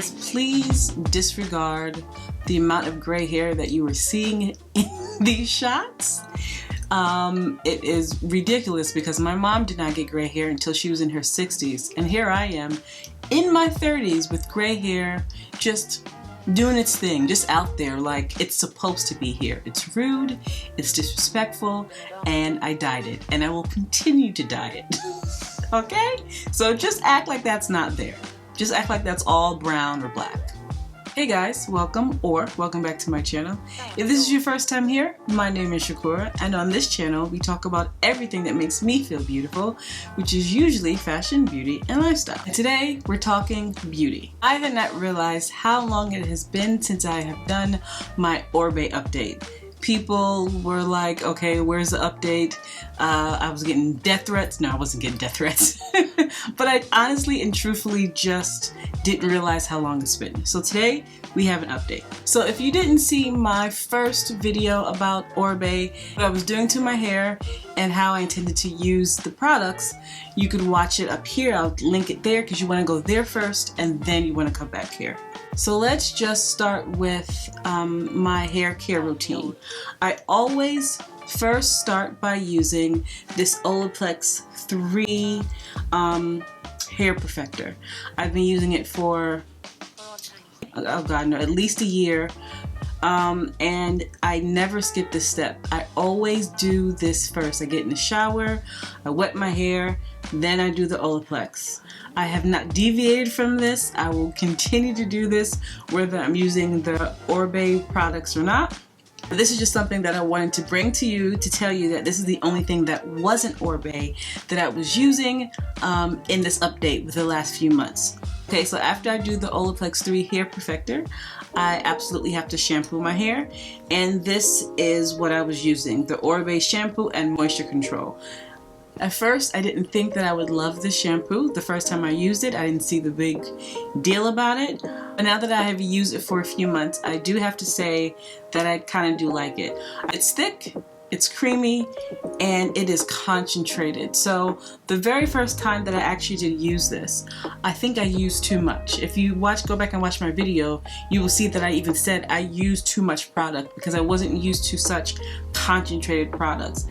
Guys, please disregard the amount of gray hair that you are seeing in these shots. It is ridiculous because my mom did not get gray hair until she was in her 60s, and here I am in my 30s with gray hair, just doing its thing, just out there like it's supposed to be here. It's rude, it's disrespectful, and I dyed it, and I will continue to dye it. Okay? So just act like that's not there. Just act like that's all brown or black. Hey guys, welcome back to my channel. If this is your first time here, my name is Shakura, and on this channel we talk about everything that makes me feel beautiful, which is usually fashion, beauty, and lifestyle. And today we're talking beauty. I had not realized how long it has been since I have done my Oribe update. People were like, okay, where's the update? I was getting death threats. No, I wasn't getting death threats. But I honestly and truthfully just didn't realize how long it's been. So today we have an update. So if you didn't see my first video about Oribe, what I was doing to my hair and how I intended to use the products, you could watch it up here. I'll link it there because you want to go there first and then you want to come back here. So let's just start with my hair care routine. I always first start by using this Olaplex 3 hair perfector. I've been using it for, oh god no, at least a year. And I never skip this step. I always do this first. I get in the shower, I wet my hair, then I do the Olaplex. I have not deviated from this. I will continue to do this whether I'm using the Oribe products or not. But this is just something that I wanted to bring to you to tell you that this is the only thing that wasn't Oribe that I was using in this update with the last few months. Okay, so after I do the Olaplex 3 hair perfector, I absolutely have to shampoo my hair, and this is what I was using, the Oribe Shampoo and Moisture Control. At first, I didn't think that I would love this shampoo. The first time I used it, I didn't see the big deal about it. But now that I have used it for a few months, I do have to say that I kind of do like it. It's thick, it's creamy, and it is concentrated. So the very first time that I actually did use this, I think I used too much. If you go back and watch my video, you will see that I even said I used too much product because I wasn't used to such concentrated products.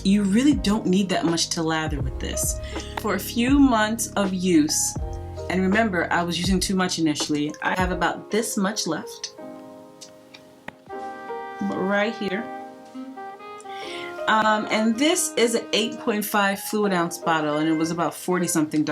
You really don't need that much to lather with this. For a few months of use, and remember I was using too much initially, I have about this much left, but right here. And this is an 8.5 fluid ounce bottle, and it was about $40 something.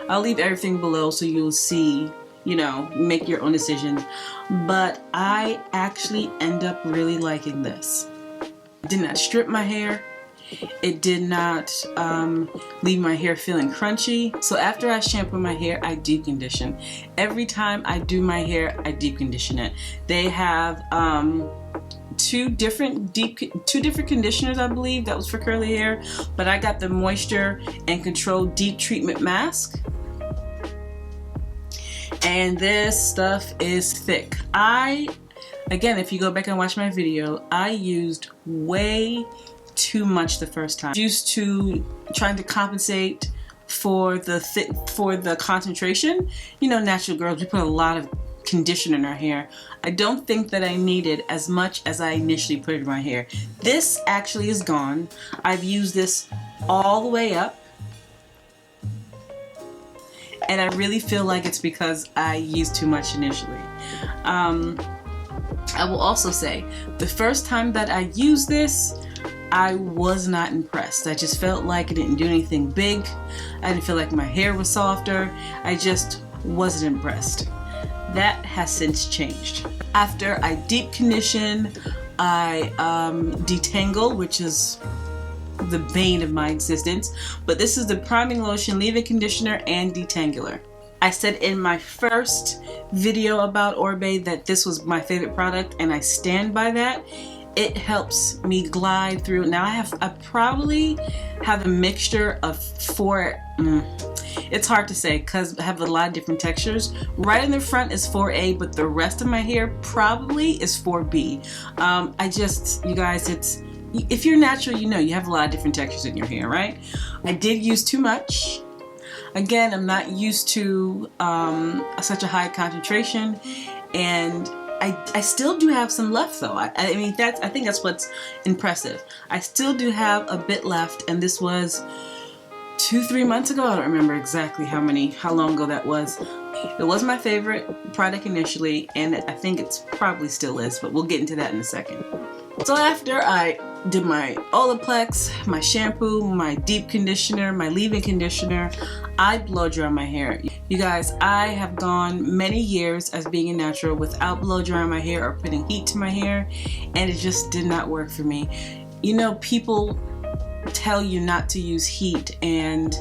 I'll leave everything below so you'll see, you know, make your own decisions. But I actually end up really liking this. It did not strip my hair. It did not leave my hair feeling crunchy. So after I shampoo my hair, I deep condition. Every time I do my hair, I deep condition it. They have two different conditioners, I believe. That was for curly hair, but I got the Moisture and Control Deep Treatment Mask, and this stuff is thick. Again, if you go back and watch my video, I used way too much the first time. Used to trying to compensate for the concentration. You know, natural girls, we put a lot of conditioner in our hair. I don't think that I needed as much as I initially put in my hair. This actually is gone. I've used this all the way up, and I really feel like it's because I used too much initially. I will also say, the first time that I used this, I was not impressed. I just felt like it didn't do anything big. I didn't feel like my hair was softer. I just wasn't impressed. That has since changed. After I deep condition, I detangle, which is the bane of my existence. But this is the priming lotion, leave-in conditioner, and detangler. I said in my first video about Oribe that this was my favorite product, and I stand by that. It helps me glide through. Now I probably have a mixture of it's hard to say because I have a lot of different textures. Right in the front is 4A, but the rest of my hair probably is 4B. You guys, if you're natural, you know you have a lot of different textures in your hair, right? I did use too much. Again, I'm not used to such a high concentration, and I still do have some left though. I mean, I think that's what's impressive. I still do have a bit left, and this was 2-3 months ago. I don't remember exactly how long ago that was. It was my favorite product initially, and I think it's probably still is, but we'll get into that in a second. So after I did my Olaplex, my shampoo, my deep conditioner, my leave-in conditioner, I blow dry my hair. You guys, I have gone many years as being a natural without blow drying my hair or putting heat to my hair, and it just did not work for me. You know, people tell you not to use heat, and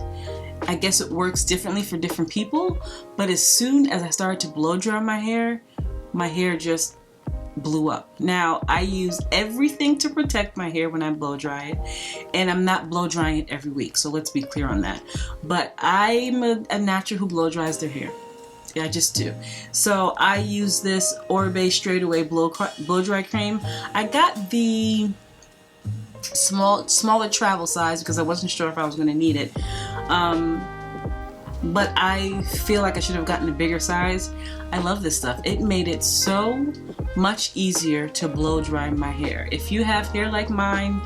I guess it works differently for different people, but as soon as I started to blow dry my hair just blew up. Now, I use everything to protect my hair when I blow dry it, and I'm not blow drying it every week, so let's be clear on that. But I'm a natural who blow dries their hair. Yeah, I just do. So I use this Oribe straightaway blow dry cream. I got the smaller travel size because I wasn't sure if I was going to need it. But I feel like I should have gotten a bigger size. I love this stuff. It made it so much easier to blow dry my hair. If you have hair like mine,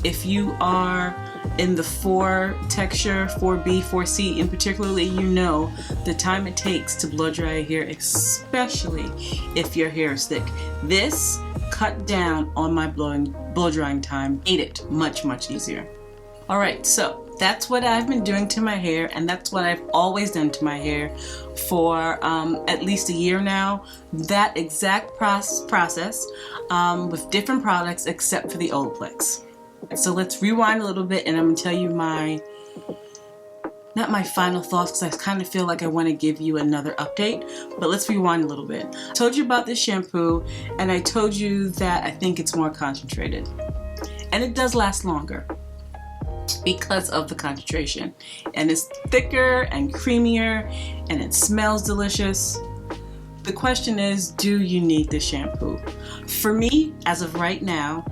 if you are in the 4 texture, 4B, 4C in particularly, you know the time it takes to blow dry your hair, especially if your hair is thick. This cut down on my blow drying time, made it much, much easier. All right, so that's what I've been doing to my hair, and that's what I've always done to my hair for at least a year now. That exact process with different products except for the Olaplex. So let's rewind a little bit, and I'm going to tell you not my final thoughts, because I kind of feel like I want to give you another update, but let's rewind a little bit. I told you about this shampoo, and I told you that I think it's more concentrated, and it does last longer because of the concentration, and it's thicker and creamier, and it smells delicious. The question is, do you need this shampoo? For me, as of right now,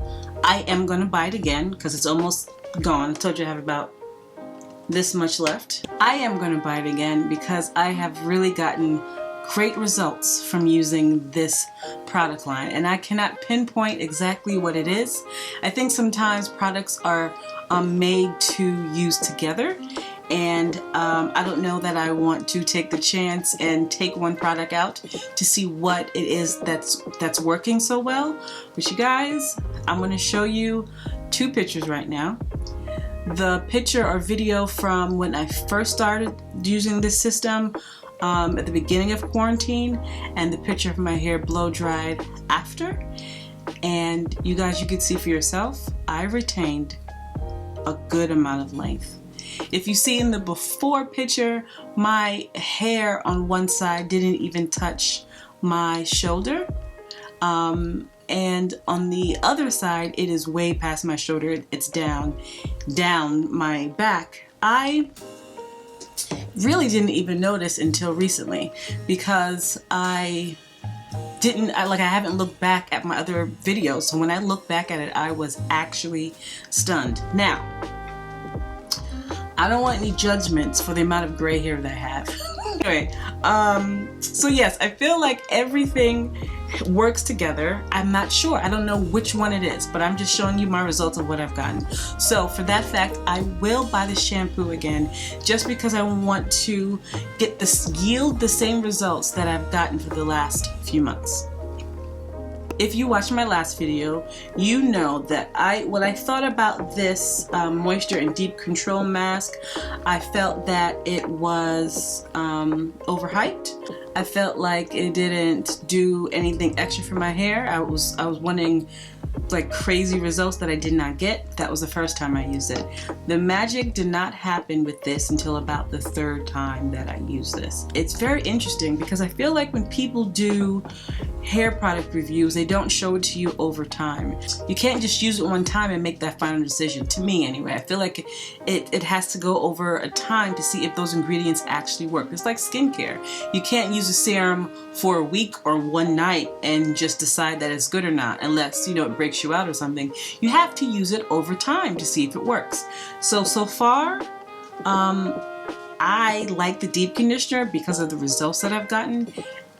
I am going to buy it again because it's almost gone. I told you I have about this much left. I am going to buy it again because I have really gotten great results from using this product line, and I cannot pinpoint exactly what it is. I think sometimes products are made to use together, and I don't know that I want to take the chance and take one product out to see what it is that's working so well. But you guys, I'm going to show you 2 pictures right now. The picture or video from when I first started using this system at the beginning of quarantine, and the picture of my hair blow dried after. And you guys, you can see for yourself, I retained a good amount of length. If you see in the before picture, my hair on one side didn't even touch my shoulder, and on the other side it is way past my shoulder. It's down my back. I really didn't even notice until recently because I haven't looked back at my other videos, so when I look back at it, I was actually stunned. Now, I don't want any judgments for the amount of gray hair that I have. Anyway, so yes, I feel like everything works together. I'm not sure. I don't know which one it is, but I'm just showing you my results of what I've gotten. So for that fact, I will buy the shampoo again just because I want to yield the same results that I've gotten for the last few months. If you watched my last video, you know that what I thought about this moisture and deep control mask, I felt that it was overhyped. I felt like it didn't do anything extra for my hair. I was wanting like crazy results that I did not get. That was the first time I used it. The magic did not happen with this until about the 3rd time that I used this. It's very interesting because I feel like when people do hair product reviews, they don't show it to you over time. You can't just use it one time and make that final decision. To me anyway, I feel like it has to go over a time to see if those ingredients actually work. It's like skincare. You can't use a serum for a week or one night and just decide that it's good or not, unless it breaks you out or something. You have to use it over time to see if it works. So far, I like the deep conditioner because of the results that I've gotten,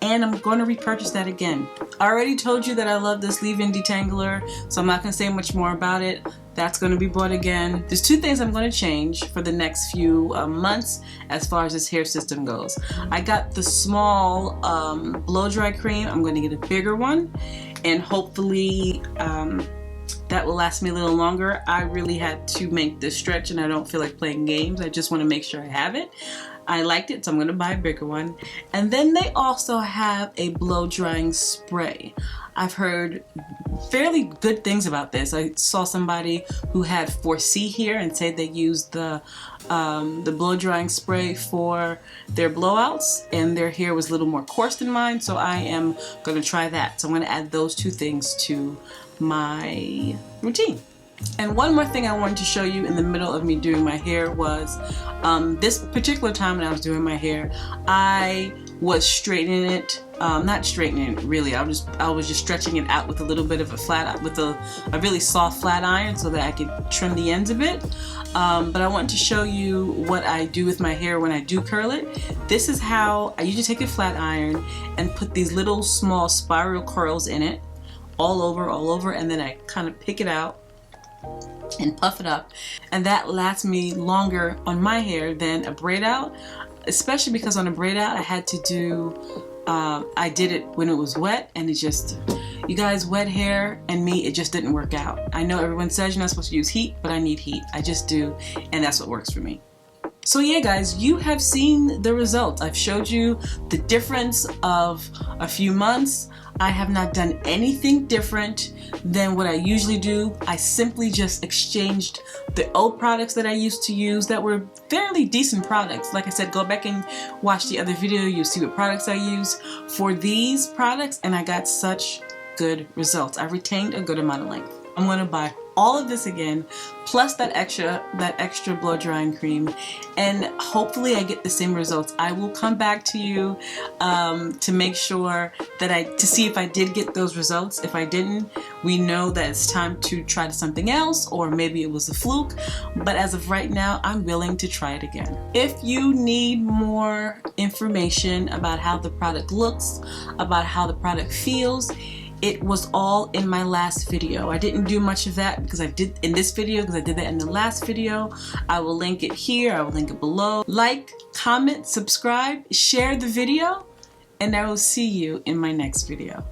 and I'm going to repurchase that again. I already told you that I love this leave-in detangler, so I'm not going to say much more about it. That's going to be bought again. There's two things I'm going to change for the next few months as far as this hair system goes. I got the small blow dry cream. I'm going to get a bigger one, and hopefully that will last me a little longer. I really had to make this stretch, and I don't feel like playing games. I just want to make sure I have it. I liked it, so I'm going to buy a bigger one. And then they also have a blow drying spray. I've heard fairly good things about this. I saw somebody who had 4C hair and said they used the blow drying spray for their blowouts, and their hair was a little more coarse than mine, so I am going to try that. So I'm going to add those two things to my routine. And one more thing I wanted to show you in the middle of me doing my hair was this particular time when I was doing my hair, I was straightening it, not straightening it really, I was just stretching it out with a little bit of a really soft flat iron so that I could trim the ends a bit. But I wanted to show you what I do with my hair when I do curl it. This is how I usually take a flat iron and put these little small spiral curls in it all over, and then I kind of pick it out and puff it up, and that lasts me longer on my hair than a braid out, especially because on a braid out I had to do I did it when it was wet, and it just, you guys, wet hair and me, it just didn't work out. I know everyone says you're not supposed to use heat, but I need heat. I just do, and that's what works for me. So yeah, guys, you have seen the results. I've showed you the difference of a few months. I have not done anything different than what I usually do. I simply just exchanged the old products that I used to use that were fairly decent products. Like I said, go back and watch the other video. You'll see what products I use for these products, and I got such good results. I retained a good amount of length. I'm going to buy all of this again, plus that extra blow drying cream, and hopefully I get the same results. I will come back to you to make sure that to see if I did get those results. If I didn't, we know that it's time to try something else, or maybe it was a fluke. But as of right now, I'm willing to try it again. If you need more information about how the product looks, about how the product feels, it was all in my last video. I didn't do much of that because I did in this video because I did that in the last video. I will link it here. I will link it below. Like, comment, subscribe, share the video, and I will see you in my next video.